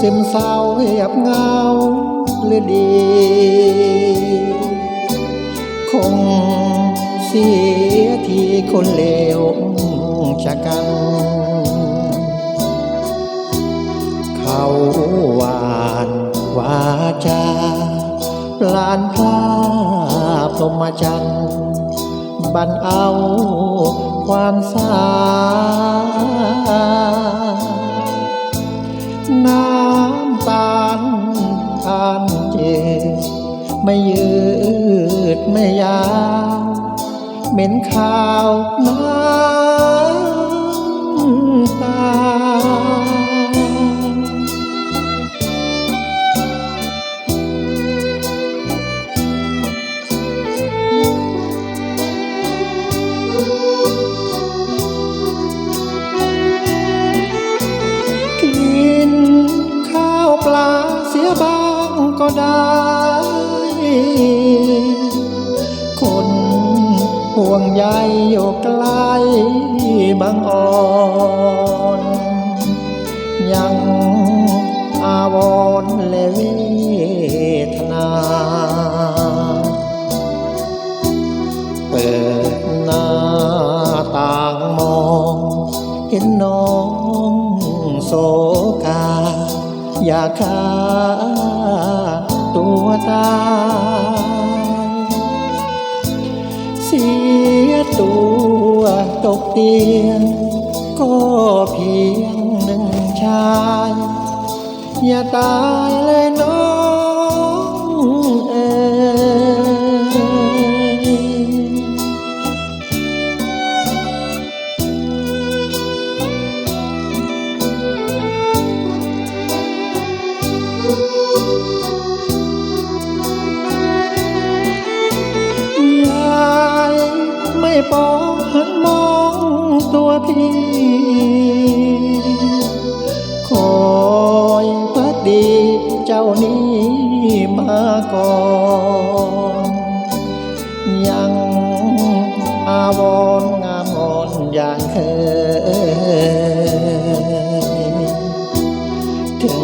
ซึมเศร้าเหียบเงาหรือดีคงเสียทีคนเลวชะกันเขาหวานวาจาปลานพลาพรหมจันทร์บันเอาความสาน้ำตาลอ่านเจไม่ยืดไม่ยาวเหม็นข้าวน้ำตาปลาเสียบ้างก็ได้คนห่วงใยอยู่ไกลบางอ่อนยังอาวรณ์และเวทนาเปิดหน้าต่างมองเห็นน้องโศกาอยากฆ่าตัวตายเสียตัวตกเตียงก็เพียงหนึ่งชายอย่าตายเลยน้องเอ๋ยายไม่ปองหันมองตัวพี่คอยพักดีเจ้านี้มาก่อนยังอาวรณ์งามงอนอย่างเคยถึง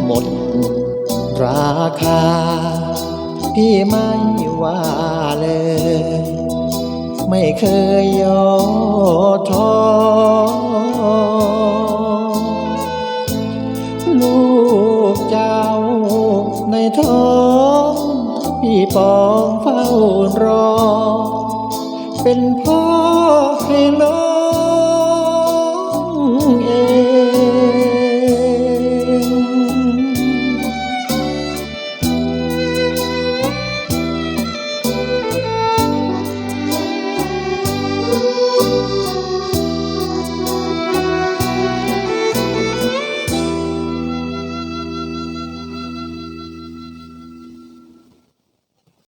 หมดราคาพี่ไม่ว่าเลยไม่เคยย่อท้อลูกเจ้าในท้องพี่ปองเฝ้ารอเป็นพ่อให้น้อง